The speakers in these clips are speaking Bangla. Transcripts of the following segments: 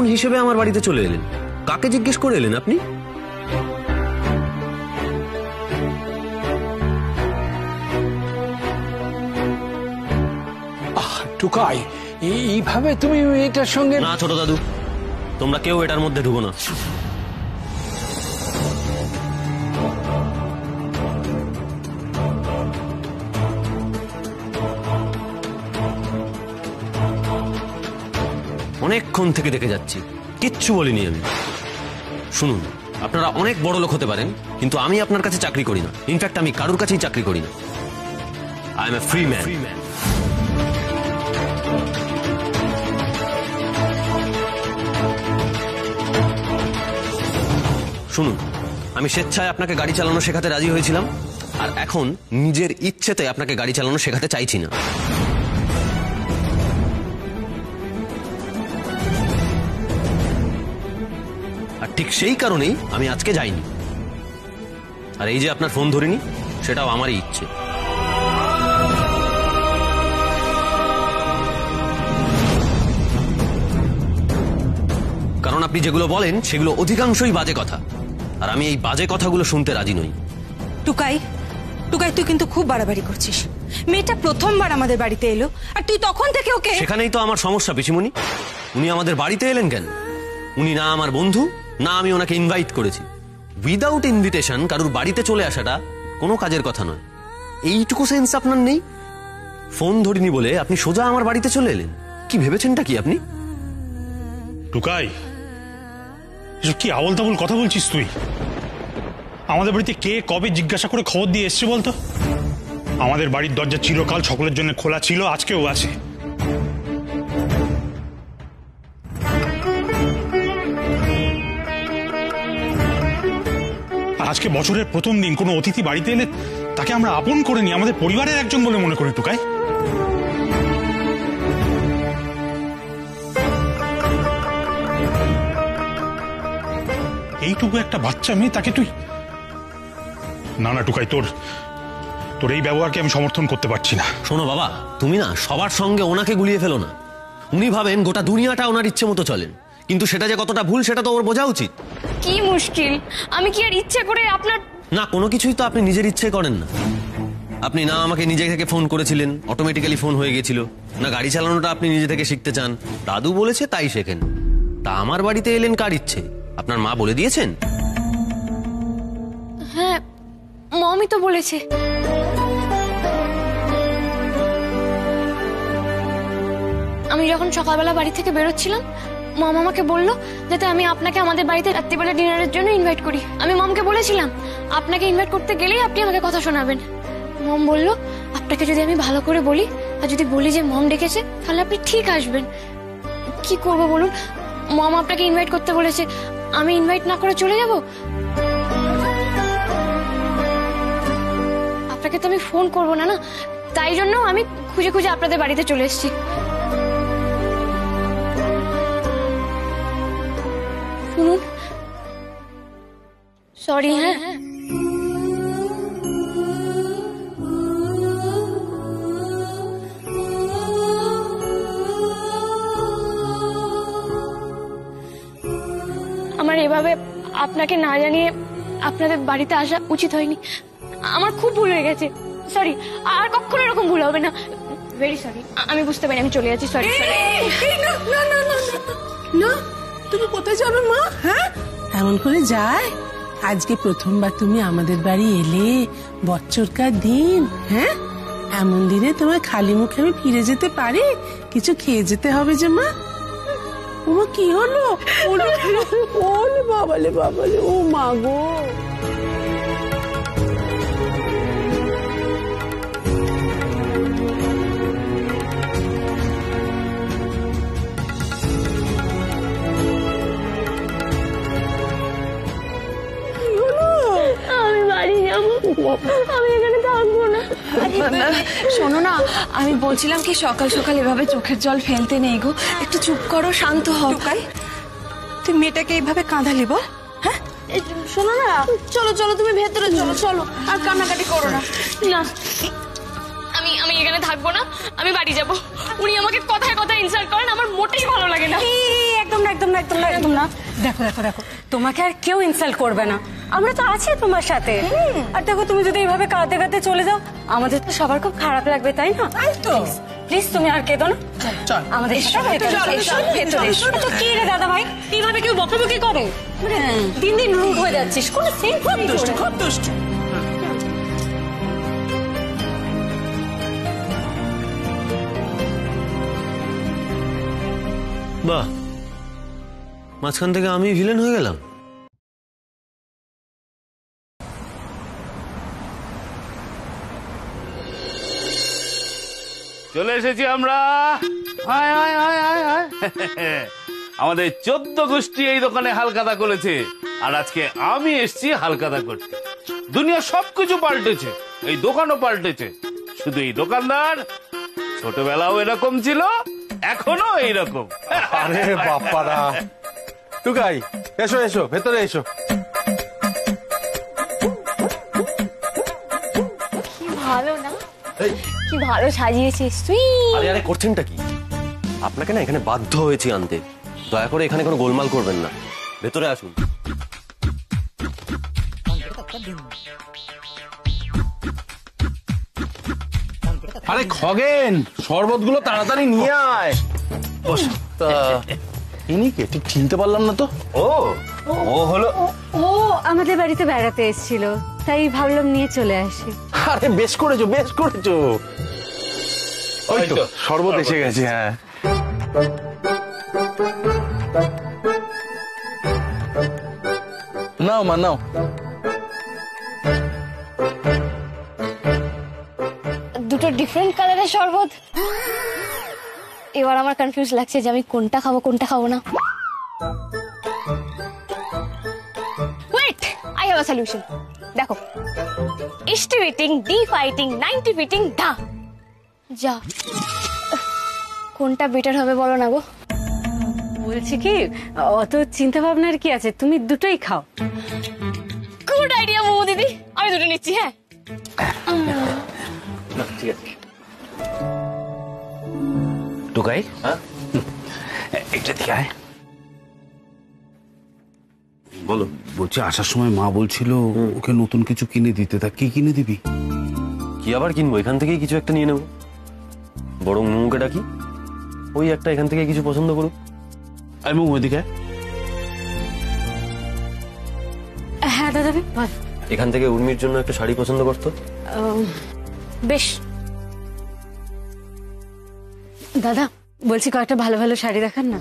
কোন হিসেবে আমার বাড়িতে চলে এলেন? কাকে জিজ্ঞেস করে এলেন আপনি? টুকাই, এইভাবে তুমি এটার সঙ্গে না ছোট দাদু, তোমরা কেউ এটার মধ্যে ঢুকো না। অনেকক্ষণ থেকে দেখে যাচ্ছি, কিচ্ছু বলিনি আমি। শুনুন, আপনারা অনেক বড় লোক হতে পারেন, কিন্তু আমি আপনার কাছে চাকরি করি না। ইনফ্যাক্ট আমি কারুর কাছেই চাকরি করি না। I M A free man. শুনুন, আমি স্বেচ্ছায় আপনাকে গাড়ি চালানো শেখাতে রাজি হয়েছিলাম, আর এখন নিজের ইচ্ছেতে আপনাকে গাড়ি চালানো শেখাতে চাইছি না। আর ঠিক সেই কারণেই আমি আজকে যাইনি। আর এই যে আপনার ফোন ধরিনি, সেটাও আমারই ইচ্ছে। কারণ আপনি যেগুলো বলেন সেগুলো অধিকাংশই বাজে কথা, আর আমি এই বাজে কথাগুলো শুনতে রাজি নই। টুকাই, টুকাই, তুই কিন্তু খুব বাড়াবাড়ি করছিস। মেয়েটা প্রথমবার আমাদের বাড়িতে এলো, আর তুই তখন থেকে ওকে... সেখানেই তো আমার সমস্যা পিসিমণি। উনি আমাদের বাড়িতে এলেন কেন? উনি না আমার বন্ধু, না আমি ওনাকে ইনভাইট করেছি। উইদাউট ইনভিটেশন কারুর বাড়িতে চলে আসাটা কোনো কাজের কথা নয়। এইটুকু সেন্স আপনার নেই? ফোন ধরিনি বলে আপনি সোজা আমার বাড়িতে চলে এলেন। কি ভেবেছেনটা কি আপনি? টুকাই, এসব কি আবল তাবল কথা বলছিস তুই? আমাদের বাড়িতে কে কবে জিজ্ঞাসা করে খবর দিয়ে এসছে বলতো? আমাদের বাড়ির দরজা চিরকাল সকলের জন্য খোলা ছিল, আজকেও আছে। আজকে বছরের প্রথম দিন কোনো অতিথি বাড়িতে এলে তাকে আমরা আপন করে নিই, আমাদের পরিবারের একজন বলে মনে করি। টুকাই, এইটুকু একটা বাচ্চা মেয়ে, তাকে তুই... না না টুকাই, তোর এই ব্যবহারকে আমি সমর্থন করতে পারছি না। শোনো বাবা, তুমি না সবার সঙ্গে ওনাকে গুলিয়ে ফেলো না। উনি ভাবেন গোটা দুনিয়াটা ওনার ইচ্ছে মতো চলেন, কিন্তু সেটা যে কতটা ভুল সেটা তো ওর বোঝা উচিত। কি মুশকিল, আমি কি আর ইচ্ছে করে আপনার... না, কোনো কিছুই তো আপনি নিজের ইচ্ছে করেন না। আপনি না আমাকে নিজে থেকে ফোন করেছিলেন, অটোমেটিক্যালি ফোন হয়ে গেছিল, না গাড়ি চালানোটা আপনি নিজে থেকে শিখতে চান, দাদু বলেছে তাই শেখেন। তা আমার বাড়িতে এলেন কার ইচ্ছে? আপনার মা বলে দিয়েছেন? হ্যাঁ, মমি তো বলেছে। আমি যখন সকালবেলা বাড়ি থেকে বেরোচ্ছিলাম, মম আমাকে বললো যাতে আমি আপনাকে আমাদের বাড়িতে রাত্রিবেলা ডিনারের জন্য ইনভাইট করি। আমি মমকে বলেছিলাম আপনাকে ইনভাইট করতে গেলেই আপনি আমাকে কথা শোনাবেন। মম বলল আপনাকে যদি আমি ভালো করে বলি, আর যদি বলি যে মম ডেকেছে, তাহলে আপনি ঠিক আসবেন। কি করব বলুন? মম আপনাকে ইনভাইট করতে বলেছে, আমি ইনভাইট না করে চলে যাব? আপনাকে তো আমি ফোন করবো না, না? তাই জন্য আমি খুঁজে খুঁজে আপনাদের বাড়িতে চলে এসেছি। শুনুন, সরি। হ্যাঁ, আমার এভাবে আপনাকে না জানিয়ে আপনাদের বাড়িতে আসা উচিত হয়নি। আমার খুব ভুল হয়ে গেছে, সরি। আর কখনো এরকম ভুল হবে না। ভেরি সরি, আমি বুঝতে পারি, আমি চলে যাচ্ছি। সরি। না, তুমি কোথায় যাবে মা? হ্যাঁ, এমন করে যায়? আজকে প্রথমবার তুমি আমাদের বাড়ি এলে, বছরকার দিন। হ্যাঁ, এমন দিনে তোমার খালি মুখে আমি ফিরে যেতে পারি? কিছু খেয়ে যেতে হবে যে মা। ও কি হলো? ওলে বাবালে বাবালে, ও মা গো। আমি বাড়ি যাবো, আমি এখানে থাকবো না। শোনো না, আমি বলছিলাম কি সকাল সকাল এভাবে চোখের জল ফেলতে নেই গো, একটু চুপ করো, শান্ত হও। টুকাই, তুই মেয়েটাকে এইভাবে কাঁদালি বল? হ্যাঁ, শোনো না, চলো চলো, তুমি ভেতরে চলো, চলো, আর কান্নাকাটি করো না। না, আমি এখানে থাকবো না, আমি বাড়ি যাব। উনি আমাকে কথায় কথায় ইনসাল্ট করেন, আমার মোটেই ভালো লাগে না। একদম না, একদম না, একদম না, একদম না। দেখো দেখো দেখো, তোমাকে আর কেউ ইনসাল্ট করবে না, আমরা তো আছি তোমার সাথে। আর দেখো, তুমি যদি এইভাবে কাঁদতে কাঁদতে চলে যাও, আমাদের তো সবার খুব খারাপ লাগবে, তাই না? প্লিজ তুমি আর কেঁদো না, আমাদের কি রে দাদা ভাই, এইভাবে কেউ বকাবকি করে? দিন দিন রুড হয়ে যাচ্ছিস, কোনো সেন্স নেই। খুব দুষ্ট। বাহ, মাঝখান থেকে আমি ভিলেন হয়ে গেলাম। চলে এসেছি আমরা। হায় হায় হায় হায় হায়। আমাদের 14 গোষ্ঠী এই দোকানে হালকাতা করেছে, আর আজকে আমি এসেছি হালকাতা করতে। দুনিয়া সবকিছু পাল্টেছে, এই দোকানও পাল্টেছে। শুধু এই দোকানদার ছোটবেলাও এরকম ছিল, এখনো এইরকম। আরে বাপ্পারা, টুকাই এসো এসো, ভেতরে এসো। কি ভালো না, কি ভালো সাজিয়েছিস তুই। আরে আরে করছেনটা কি? আপনাকে না এখানে বাধ্য হয়েছি আনতে। দয়া করে এখানে কোনো গোলমাল করবেন না, ভেতরে আসুন। আরে খগেন, শরবতগুলো তাড়াতাড়ি নিয়ে আয়। তা ইনি কে, ঠিক চিনতে পারলাম না তো। ও হলো, ও আমাদের বাড়িতে বেড়াতে এসেছিল, তাই ভাবলাম নিয়ে চলে আসি। আরে বেশ করেছো, বেশ করেছো। ওই তো শরবত এসে গেছে। হ্যাঁ, নাও মা নাও। দুটো ডিফারেন্ট কালারের শরবত। এবার আমার কনফিউজ লাগছে যে আমি কোনটা খাবো কোনটা খাবো না। Wait, I have a solution. দেখো, ইষ্টি ফিটিং, ডি ফাইটিং, 90 ফিটিং, দা যা, কোনটা বেটার হবে বলো না গো। বলছি কি, অত চিন্তা ভাবনার কি আছে, তুমি দুটোই খাও। গুড আইডিয়া মোমো দিদি, আমি দুটো নিচ্ছি। হ্যাঁ ঠিক আছে। টুকাই, একটা দিকে আয়। বলো। বলছি, আসার সময় মা বলছিল ওকে নতুন কিছু কিনে দিতে, তা কি কিনে দিবি? কি আবার কিনবো? এখান থেকেই কিছু একটা নিয়ে নেবো। বরং মুমুকে ডাকি, ওই একটা এখান থেকে কিছু পছন্দ করুক। আমি ওইদিকে। হ্যাঁ দাদা ভাই, বল। এখান থেকে উর্মির জন্য একটা শাড়ি পছন্দ করতো। বেশ দাদা, বলছি কয়েকটা ভালো ভালো শাড়ি দেখান না।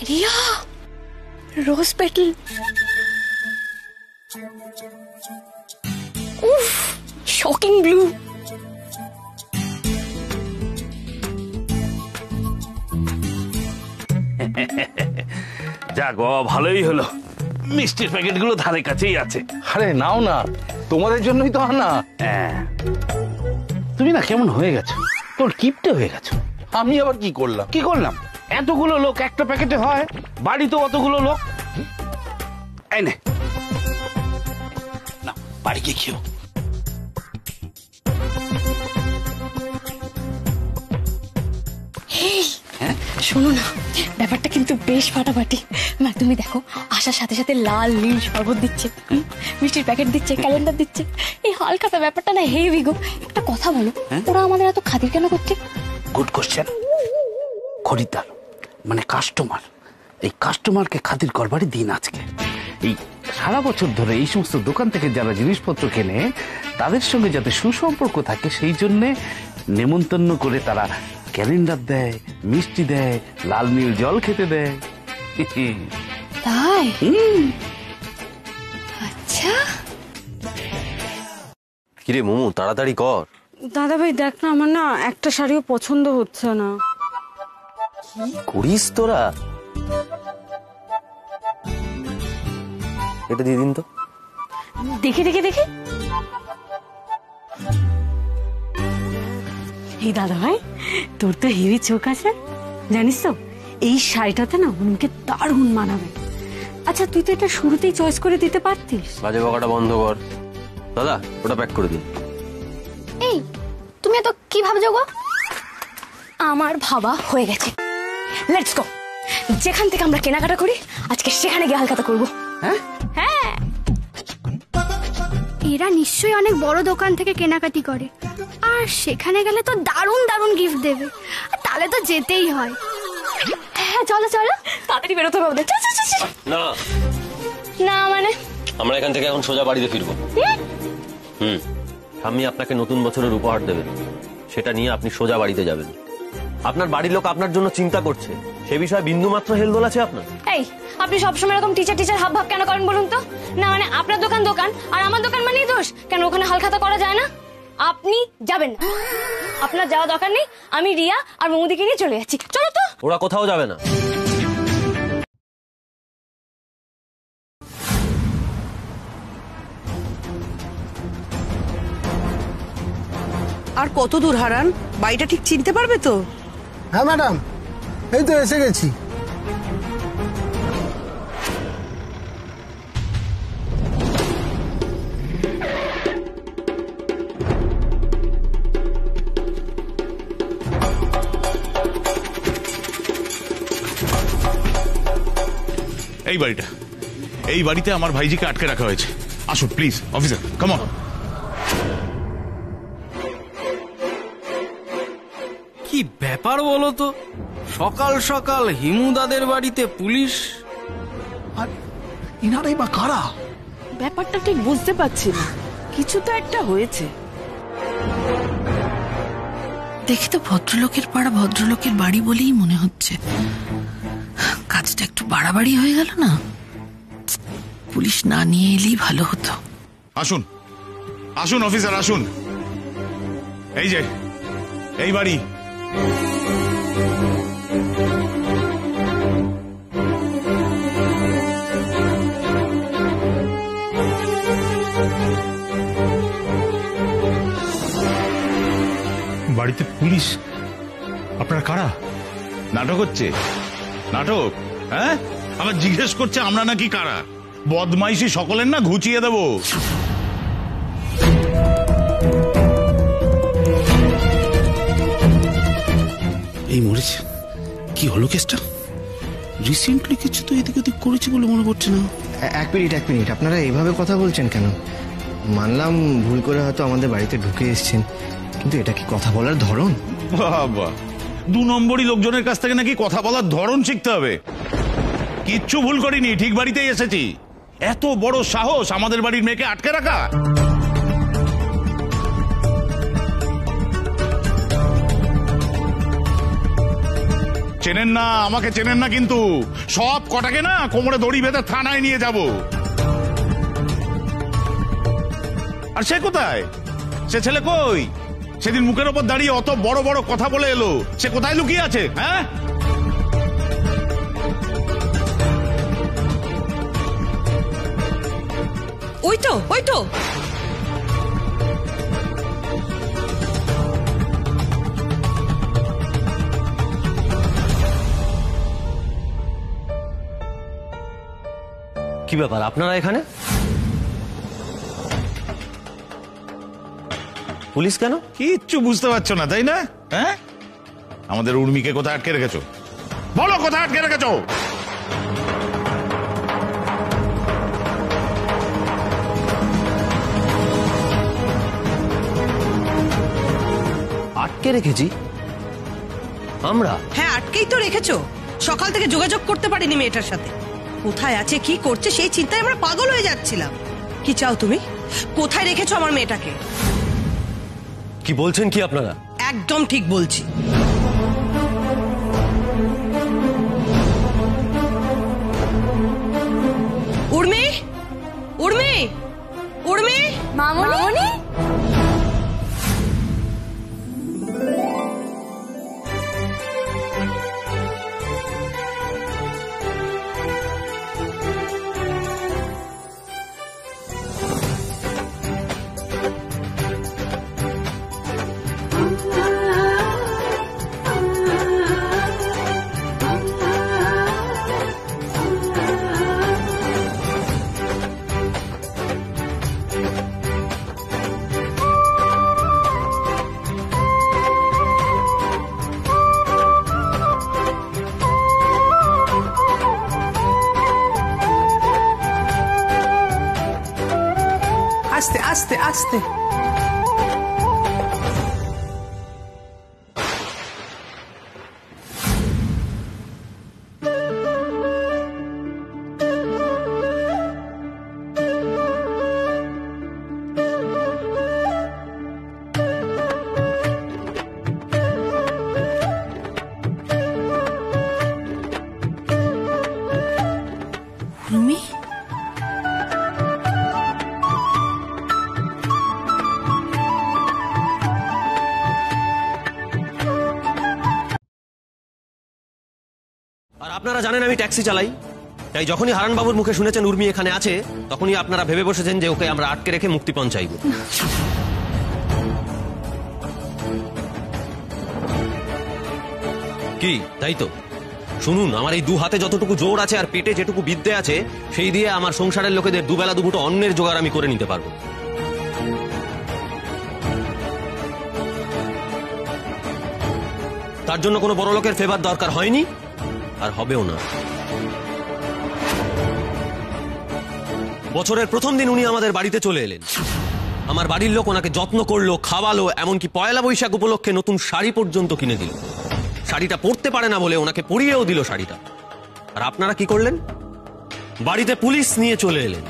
রিয়া, রোজ পেটাল, উফ, শকিং ব্লু। যাক বাবা, ভালোই হলো, মিষ্টির প্যাকেটগুলো ধারে কাছেই আছে। আরে নাও না, তোমাদের জন্যই তো আনা। হ্যাঁ, তুমি না কেমন হয়ে গেছো, তোর কিপটে হয়ে গেছো। আমি আবার কি করলাম? কি করলাম? এতগুলো লোক একটা প্যাকেটে হয়, বাড়িতে অতগুলো লোক। এই নে, না বাড়ি গিয়ে খেও। শোনো না, ব্যাপারটা কিন্তু বেশ ফাটাফাটি। মা তুমি দেখো, আসার সাথে সাথে লাল নীল শরবত দিচ্ছে, মিষ্টির প্যাকেট দিচ্ছে, ক্যালেন্ডার দিচ্ছে। এই হালখাতা ব্যাপারটা না হেভি গো। একটা কথা বলো, ওরা আমাদের এত খাতির কেন করছে? Good question. খরিদ্দার মানে কাস্টমার, এই কাস্টমারকে খাতির করবারই দিন আজকে। এই সারা বছর ধরে এই সমস্ত দোকান থেকে যারা জিনিসপত্র কেনে, তাদের সঙ্গে যাতে সুসম্পর্ক থাকে, সেই জন্যে নেমন্তন্ন করে তারা ক্যালেন্ডার দেয়, মিষ্টি দেয়, লাল নীল জল খেতে দেয়। তাই? আচ্ছা। কিরে মোমো, তাড়াতাড়ি কর। দাদা ভাই দেখ না, আমার না একটা শাড়িও পছন্দ হচ্ছে না। কি করিস তোরা? এটা দিয়ে দিন তো। দেখে দেখে দেখে। এই দাদা ভাই, তোর তো হেভি চোখ আছে, জানিস তো এই শাড়িটাতে না উনকে দারুণ মানাবে। আচ্ছা, তুই তো এটা শুরুতেই চয়েস করে দিতে পারতিস। বাজে বকাটা বন্ধ কর। দাদা, ওটা প্যাক করে দিন। এই তুমি এত কি ভাবছো গো? আমার ভাবা হয়ে গেছে, লেটস গো। যেখান থেকে আমরা কেনাকাটা করি আজকে সেখানে গিয়ে হালখাতা করবো। হ্যাঁ হ্যাঁ, এরা নিশ্চয়ই অনেক বড় দোকান থেকে কেনাকাটি করে, আর সেখানে গেলে তো দারুণ দারুণ গিফট দেবে, আর তাহলে তো যেতেই হয়। হ্যাঁ চলো চলো, তাড়াতাড়ি বেরোতে হবে আমাদের। চল, চল, চল, চল। না না মানে আমরা এখান থেকে এখন সোজা বাড়িতে ফিরবো। আমি আপনাকে নতুন বছরের উপহার দেবেন, সেটা নিয়ে আপনি সোজা বাড়িতে যাবেন। আপনার বাড়ির লোক আপনার জন্য চিন্তা করছে, সে বিষয়ে বিন্দু মাত্র হেলদোল আছে আপনার? এই আপনি সবসময় এরকম টিচার টিচার হাব ভাব কেন করেন বলুন তো? না মানে আপনার দোকান দোকান আর আমার দোকান মানেই দোষ কেন? ওখানে হালখাতা করা যায় না? আপনি যাবেন না, আপনার যাওয়া দরকার নেই। আমি রিয়া আর মৌদিকে নিয়ে চলে যাচ্ছি। চলো তো। ওরা কোথাও যাবে না। আর কত দূর হারান? বাড়িটা ঠিক চিনতে পারবে তো? হ্যাঁ ম্যাডাম, এই তো এসে গেছি। এই বাড়িটা, এই বাড়িতে আমার ভাইজিকে আটকে রাখা হয়েছে। আসুন প্লিজ অফিসার, কাম অন। কি ব্যাপার বলো তো, সকাল সকাল হিমুদাদের বাড়িতে পুলিশ? আর ইনারাই বা কারা? ব্যাপারটা ঠিক বুঝতে পারছি না, কিছু তো একটা হয়েছে। দেখে তো ভদ্রলোকের পাড়া ভদ্রলোকের বাড়ি বলেই মনে হচ্ছে। কাজটা একটু বাড়াবাড়ি হয়ে গেল না? পুলিশ না নিয়ে এলেই ভালো হতো। আসুন আসুন অফিসার আসুন, এই যে এই বাড়ি। বাড়িতে পুলিশ? আপনারা কারা? নাটক হচ্ছে, নাটক। হ্যাঁ, আবার জিজ্ঞেস করছে আমরা নাকি কারা। বদমাইশি সকলের না ঘুচিয়ে দেব। এই মরেছে, কি হলো কেসটা? রিসেন্টলি কিছু তো এদিক ওদিক করেছে বলে মনে পড়ছে না। এক মিনিট, আপনারা এইভাবে কথা বলছেন কেন? মানলাম ভুল করে হয়তো আমাদের বাড়িতে ঢুকে এসেছেন, কিন্তু এটা কি কথা বলার ধরন? বাবা, 2 নম্বরই লোকজনের কাছ থেকে নাকি কথা বলার ধরন শিখতে হবে। কিচ্ছু ভুল করিনি, ঠিক বাড়িতেই এসেছি। এত বড় সাহস আমাদের বাড়ির মেয়েকে আটকে রাখা! চেনেন না, আমাকে চেনেন না, কিন্তু সব কটাকে না কোমরে দড়ি বেঁধে থানায় নিয়ে যাব। আর সে কোথায়? সে ছেলে কই? সেদিন মুখের ওপর দাঁড়িয়ে অত বড় বড় কথা বলে এলো, সে কোথায় লুকিয়ে আছে? হ্যাঁ, ওই তো ওই তো। কি ব্যাপার আপনারা এখানে? পুলিশ কেন? কিচ্ছু বুঝতে পারছো না তাই না? হ্যাঁ, আমাদের উর্মিকে কোথায় আটকে রেখেছো? বলো কোথায় আটকে রেখেছো? আটকে রেখেছি আমরা? হ্যাঁ, আটকেই তো রেখেছো। সকাল থেকে যোগাযোগ করতে পারিনি মেয়েটার সাথে। কোথায় আছে, কি করছে সেই চিন্তায় আমরা পাগল হয়ে যাচ্ছিলাম। কি চাও তুমি? কোথায় রেখেছো আমার মেয়েটাকে? কি বলছেন কি আপনারা? একদম ঠিক বলছি। উর্মি, উর্মি, উর্মি, মামনি। আস্তে। রুমি, আর আপনারা জানেন আমি ট্যাক্সি চালাই, তাই যখনই হারানবাবুর মুখে শুনেছেন উর্মি এখানে আছে, তখনই আপনারা ভেবে বসেছেন যে ওকে আমরা আটকে রেখে মুক্তিপণ চাইব। কি তাই তো? শুনুন, আমার এই দু হাতে যতটুকু জোর আছে আর পেটে যেটুকু বিদ্যে আছে, সেই দিয়ে আমার সংসারের লোকেদের দুবেলা দুমুঠো অন্যের জোগাড় আমি করে নিতে পারবো। তার জন্য কোনো বড় লোকের ফেভার দরকার হয়নি, আর হবেও না। বছরের প্রথম দিন উনি আমাদের বাড়িতে চলে এলেন। আমার বাড়ির লোক ওনাকে যত্ন করলো, খাওয়ালো, এমনকি পয়লা বৈশাখ উপলক্ষে নতুন শাড়ি পর্যন্ত কিনে দিল। শাড়িটা পরতে পারে না বলে ওনাকে পরিয়েও দিল শাড়িটা। আর আপনারা কি করলেন? বাড়িতে পুলিশ নিয়ে চলে এলেন।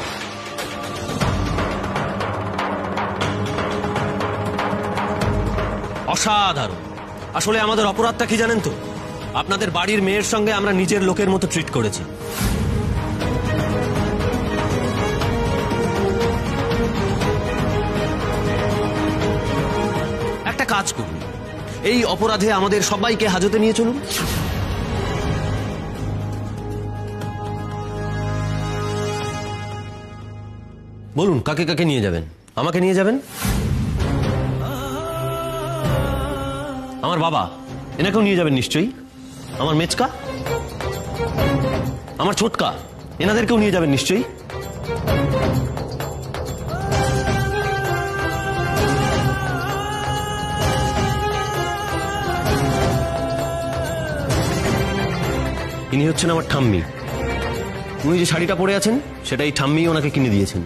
অসাধারণ। আসলে আমাদের অপরাধটা কি জানেন তো? আপনাদের বাড়ির মেয়ের সঙ্গে আমরা নিজের লোকের মতো ট্রিট করেছি। একটা কাজ করুন, এই অপরাধে আমাদের সবাইকে হাজতে নিয়ে চলুন। বলুন কাকে কাকে নিয়ে যাবেন? আমাকে নিয়ে যাবেন, আমার বাবা এনাকেও নিয়ে যাবেন নিশ্চয়ই, আমার মেচকা, আমার ছোটকা এনাদেরকেও নিয়ে যাবেন নিশ্চয়ই। ইনি হচ্ছেন আমার ঠাম্মি। উনি যে শাড়িটা পরে আছেন সেটা এই ঠাম্মি ওনাকে কিনে দিয়েছেন।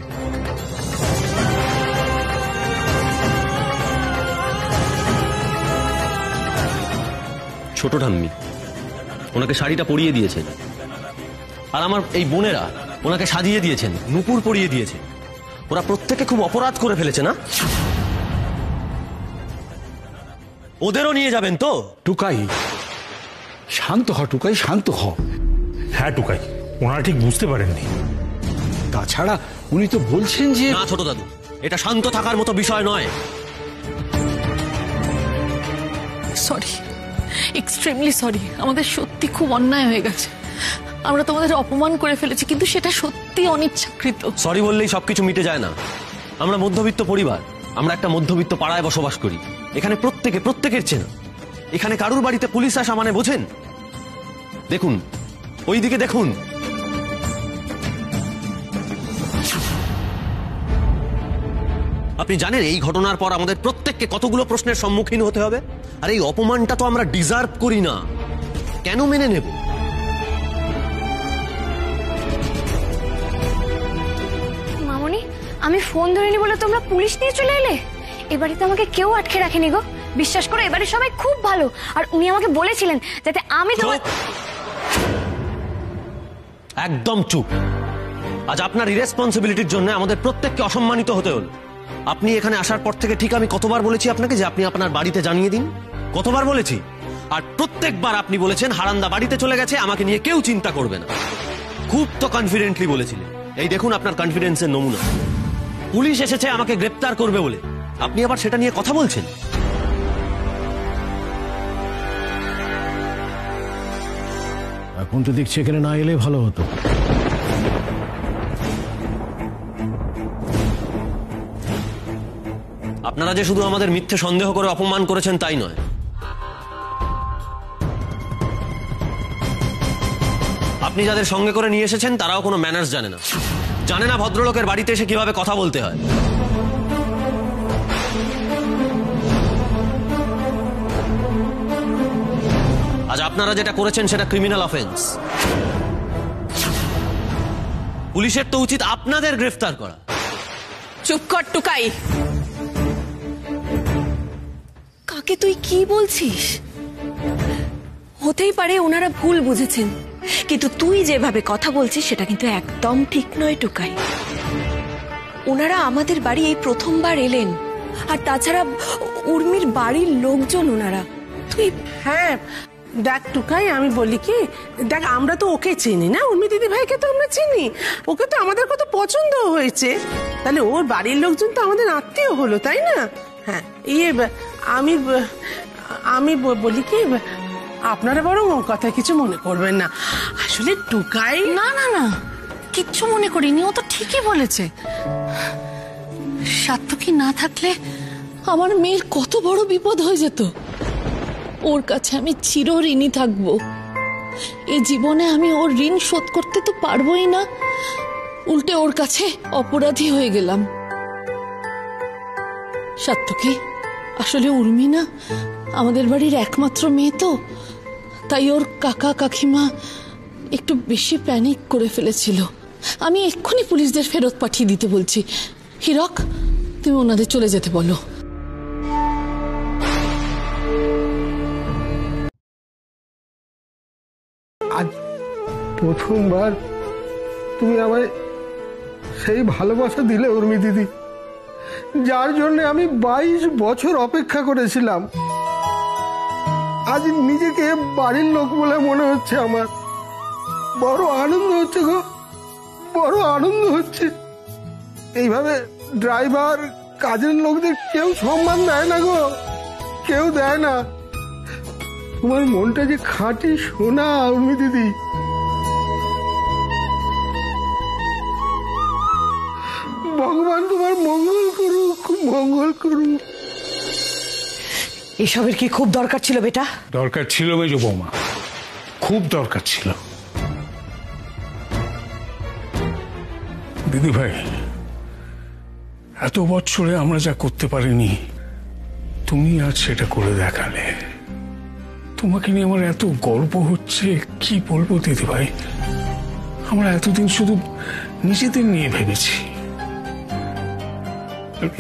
ছোট ঠাম্মি ওনাকে শাড়িটা পরিয়ে দিয়েছেন। আর আমার এই বোনেরা ওনাকে সাজিয়ে দিয়েছেন, নুপুর পরিয়ে দিয়েছেন। ওরা প্রত্যেকে খুব অপরাধ করে ফেলেছে না? ওদেরও নিয়ে যাবেন তো? টুকাই শান্ত হ, টুকাই শান্ত হ। হ্যাঁ টুকাই, ওনারা ঠিক বুঝতে পারেননি। তাছাড়া উনি তো বলছেন যে... না ছোট দাদু, এটা শান্ত থাকার মতো বিষয় নয়। Sorry, extremely sorry. আমাদের সত্যি খুব অন্যায় হয়ে গেছে। আমরা তোমাদের অপমান করে ফেলেছি, কিন্তু সেটা সত্যি অনিচ্ছাকৃত। সরি বললেই সবকিছু মিটে যায় না। আমরা মধ্যবিত্ত পরিবার, আমরা একটা মধ্যবিত্ত পাড়ায় বসবাস করি। এখানে প্রত্যেকের চেনা। এখানে কারুর বাড়িতে পুলিশ আসা মানে বোঝেন? দেখুন ওইদিকে দেখুন। আপনি জানেন এই ঘটনার পর আমাদের প্রত্যেককে কতগুলো প্রশ্নের সম্মুখীন হতে হবে? আর এই অপমানটা তো আমরা ডিজার্ভ করি না, কেন মেনে নেব? মামনি, আমি ফোন ধরিনি বলে তোমরা পুলিশ নিয়ে চলে এলে? এ বাড়িতে আমাকে কেউ আটকে রাখেনি গো। বিশ্বাস করো, এবারে সবাই খুব ভালো। আর উনি আমাকে বলেছিলেন যাতে আমি তোমার... একদম চুপ। আজ আপনার ইরেসপন্সিবিলিটির জন্য আমাদের প্রত্যেককে অসম্মানিত হতে হলো। আপনি এখানে আসার পর থেকে ঠিক আমি কতবার বলেছি আপনাকে যে আপনি আপনার বাড়িতে জানিয়ে দিন? কতবার বলেছি? আর প্রত্যেকবার আপনি বলেছেন হারান্দা বাড়িতে চলে গেছে, আমাকে নিয়ে কেউ চিন্তা করবে না। খুব তো কনফিডেন্টলি বলেছিলেন। এই দেখুন আপনার কনফিডেন্সের নমুনা। পুলিশ এসেছে আমাকে গ্রেপ্তার করবে বলে, আপনি আবার সেটা নিয়ে কথা বলছেন। এখন তো দেখছি এখানে না এলে ভালো হতো। আপনারা যে শুধু আমাদের মিথ্যে সন্দেহ করে অপমান করেছেন তাই নয়, আপনি যাদের সঙ্গে করে নিয়ে এসেছেন তারাও কোনো ম্যানার্স জানে না। জানে না ভদ্রলোকের বাড়িতে এসে কিভাবে কথা বলতে হয়। আজ আপনারা যেটা করেছেন সেটা ক্রিমিনাল অফেন্স। পুলিশের তো উচিত আপনাদের গ্রেফতার করা। চুপ কর টুকাই। মাকে তুই কি বলছিস? হতেই পারে ওনারা ভুল বুঝেছেন, কিন্তু তুই যেভাবে কথা বলছিস সেটা কিন্তু একদম ঠিক নয় টুকাই। ওনারা আমাদের বাড়ি এই প্রথমবার এলেন, আর তাছাড়া উর্মির বাড়ির লোকজন ওনারা। তুই হ্যাঁ দেখ টুকাই, আমি বলি কি, দেখ আমরা তো ওকে চিনি না, উর্মি দিদি ভাইকে তো আমরা চিনি, ওকে তো আমাদের কত পছন্দ হয়েছে, তাহলে ওর বাড়ির লোকজন তো আমাদের আত্মীয় হলো, তাই না? হ্যাঁ আমি বলি কি, আপনারা বরং ওর কথা কিছু মনে করবেন না। আসলে টুকাই না না না, কিচ্ছু মনে করিনি, ও তো ঠিকই বলেছে। সাত্তকী না থাকলে আমার মেয়ের কত বড় বিপদ হয়ে যেত। ওর কাছে আমি চিরঋণী থাকবো। এই জীবনে আমি ওর ঋণ শোধ করতে তো পারবোই না, উল্টে ওর কাছে অপরাধী হয়ে গেলাম। সাত্তকী, আসলে উর্মি না আমাদের বাড়ির একমাত্র মেয়ে, তো তাই ওর কাকা কাকিমা একটু বেশি প্যানিক করে ফেলেছিল। আমি এক্ষুনি পুলিশদের ফেরত পাঠিয়ে দিতে বলছি। হীরক, তুমি ওনাদের চলে যেতে বলো। আজ প্রথমবার তুমি আমায় সেই ভালোবাসা দিলে উর্মি দিদি, যার জন্য আমি 22 বছর অপেক্ষা করেছিলাম। আজ নিজেকে বাড়ির লোক বলে মনে হচ্ছে আমার। বড় আনন্দ হচ্ছে গো, বড় আনন্দ হচ্ছে। এইভাবে ড্রাইভার, কাজের লোকদের কেউ সম্মান দেয় না গো, কেউ দেয় না। তোমার মনটা যে খাঁটি সোনা উর্মি দিদি। ভগবান তোমার মঙ্গল করুক, মঙ্গল করুক। এসবের কি খুব দরকার ছিল বেটা? দরকার ছিল মেজ বৌমা, খুব দরকার ছিল। দিদি ভাই, এত বছরে আমরা যা করতে পারিনি, তুমি আজ সেটা করে দেখালে। তোমাকে নিয়ে আমার এত গর্ব হচ্ছে, কি বলবো দিদি ভাই। আমরা এতদিন শুধু নিজেদের নিয়ে ভেবেছি।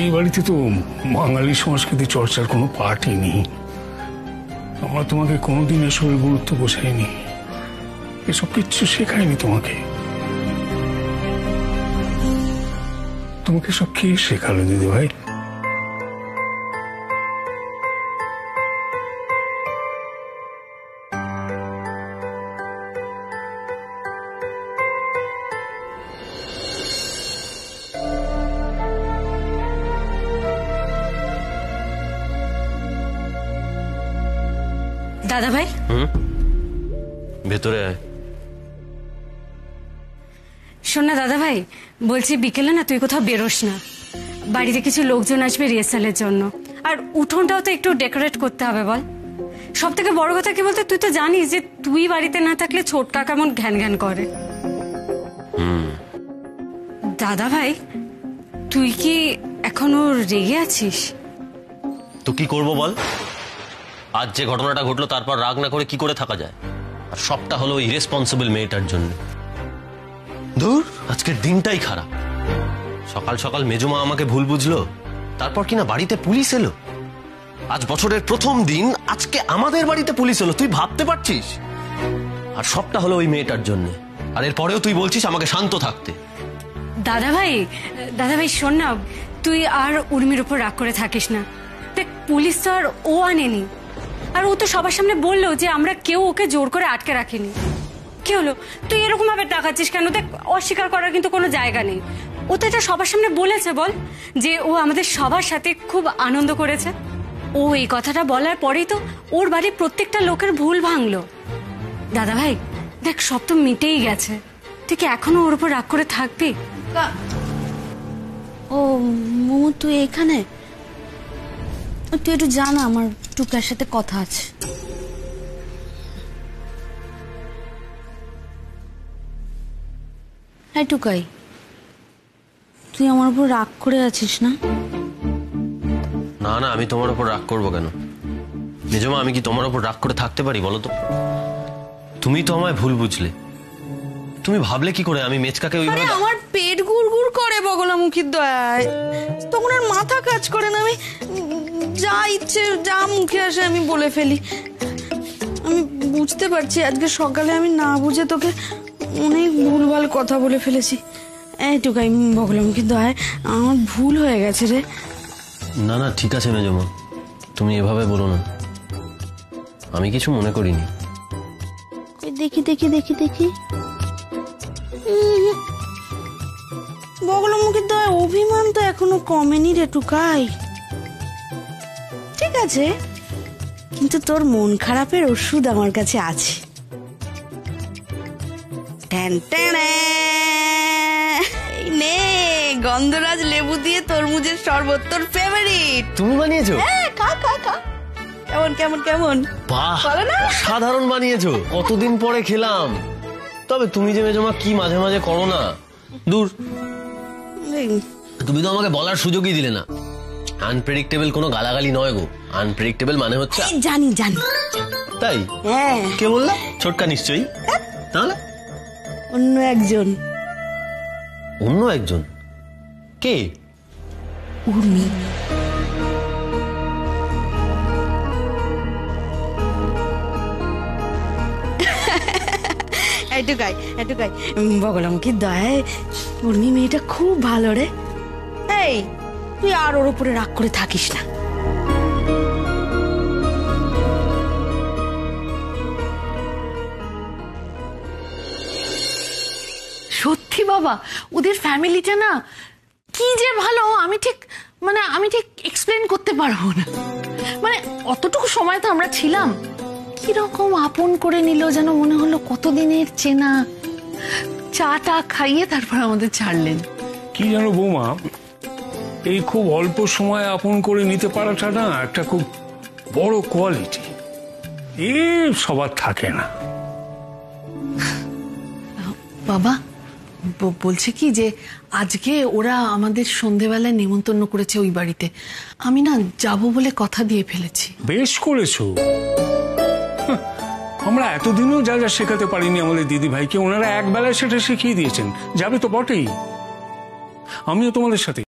এই বাড়িতে তো বাঙালি সংস্কৃতি চর্চার কোনো পার্টই নেই। আমরা তোমাকে কোনোদিন এসবের গুরুত্ব বোঝাইনি, এসব কিচ্ছু শেখায়নি তোমাকে। তোমাকে সব কে শেখালো দিদি ভাই? দাদা ভাই, ভেতরে আয়। শোন না দাদা ভাই, বলছি বিকেলে না তুই কোথাও বেরোস না, বাড়িতে কিছু লোকজন আসবে রিহার্সালের জন্য, আর উঠোনটাও তো একটু ডেকোরেট করতে হবে। বল, সব থেকে বড় কথা কি বলতে, তুই তো জানিস যে তুই বাড়িতে না থাকলে ছোটকা কেমন ঘ্যান ঘ্যান করে। দাদা ভাই, তুই কি এখনো রেগে আছিস? তো কি করবো বল? আজ যে ঘটনাটা ঘটলো তারপর রাগ না করে কি করে থাকা যায়? আর সবটা হলো ইরেসপন্সিবল মেয়েটার জন্য। ধুর, আজকের দিনটাই খারাপ। সকাল সকাল মেজমা আমাকে ভুল বুঝলো, তারপর কিনা বাড়িতে পুলিশ এলো। আজ বছরের প্রথম দিন, আজকে আমাদের বাড়িতে পুলিশ এলো, তুই ভাবতে পারছিস? আর সবটা হলো ওই মেয়েটার জন্য। আর এরপরেও তুই বলছিস আমাকে শান্ত থাকতে। দাদা ভাই শোন না, তুই আর উর্মির উপর রাগ করে থাকিস না। দেখ, পুলিশ তো আর ও আনেনি, আর ও তো সবার সামনে বললো যে আমরা কেউ ওকে জোর করে আটকে রাখিনি। কি হলো, তুই এরকম ভাবে তাকাচ্ছিস কেন? দেখ, অস্বীকার করার কিন্তু কোনো জায়গা নেই। ও তো এটা সবার সামনে বলেছে, বল, যে ও আমাদের সবার সাথে খুব আনন্দ করেছে। ও এই কথাটা বলার পরেই তো ওর বাড়ির প্রত্যেকটা লোকের ভুল ভাঙলো। দাদা ভাই দেখ, সব তো মিটেই গেছে, তুই কি এখনো ওর উপর রাগ করে থাকবি? ও মোমো, তুই এখানে? তুই একটু জানা, আমার টুকার সাথে কথা আছে। হ্যাঁ টুকাই, তুই আমার উপর রাগ করে আছিস না? না না, আমি তোমার উপর রাগ করবো কেন? মেজমা, আমি কি তোমার উপর রাগ করে থাকতে পারি বলো তো? তুমি তো আমায় ভুল বুঝলে। তুমি ভাবলে কি করে আমি মেচকাকে ওইভাবে? আমার পেট গুড়গুড় করে বগলামুখীর দয়ায়, তখন আর মাথা কাজ করে না। আমি যা ইচ্ছে যা মুখে আসে আমি বলে ফেলি। আমি বুঝতে পারছি আজকে সকালে আমি না বুঝে তোকে অনেক ভুলভাল কথা বলে ফেলেছি। এইটুকাই বললাম, কিন্তু আমার ভুল হয়ে গেছে রে। না না ঠিক আছে মেজমা, তুমি এভাবে বলো না, আমি কিছু মনে করিনি। দেখি দেখি দেখি দেখি বগলাম, কিন্তু অভিমান তো এখনো কমেনি রে টুকাই। ঠিক আছে, কিন্তু তোর মন খারাপের ওষুধ আমার কাছে আছে। এই নে গন্ধরাজ লেবু দিয়ে তরমুজের শরবত, তোর ফেভারিট। তুমি বানিয়েছো? খা খা খা। কেমন কেমন কেমন? বাহ, সাধারণ বানিয়েছো, কতদিন পরে খেলাম। তবে তুমি যে মেজমা কি মাঝে মাঝে করো না, দূর। তুমি তো আমাকে বলার সুযোগই দিলে না। আনপ্রেডিক্টেবল কোনো গালাগালি নয় গো, আনপ্রেডিক্টেবল মানে হচ্ছে। জানি জানি। তাই? হ্যাঁ। কে বললা? ছোটকা নিশ্চয়ই। তাহলে অন্য একজন। অন্য একজন কে? উর্মি। এটুকাই এটুকাই বগলাম, কি দয়ায় উর্মি মেয়েটা খুব ভালো রে। এই তুই আর ওর উপরে রাগ করে থাকিস না। সত্যি বাবা, ওদের ফ্যামিলিটা না কি যে ভালো, আমি ঠিক এক্সপ্লেন করতে পারবো না। মানে অতটুকু সময় তো আমরা ছিলাম, কিরকম আপন করে নিল, যেন মনে হলো কতদিনের চেনা। চাটা খাইয়ে তারপর আমাদের ছাড়লেন। কি জানো বৌমা, এই খুব অল্প সময় আপন করে নিতে পারাটা না একটা খুব বড় কোয়ালিটি, এ সবার থাকে না। বাবা বলছে কি যে আজকে ওরা আমাদের সন্ধেবেলায় নেমন্তন্ন করেছে ওই বাড়িতে, আমি না যাব বলে কথা দিয়ে ফেলেছি। বেশ করেছো। আমরা এতদিনও যা যা শেখাতে পারিনি আমাদের দিদি ভাইকে, ওনারা একবেলায় সেটা শিখিয়ে দিয়েছেন। যাবে তো বটেই, আমিও তোমাদের সাথে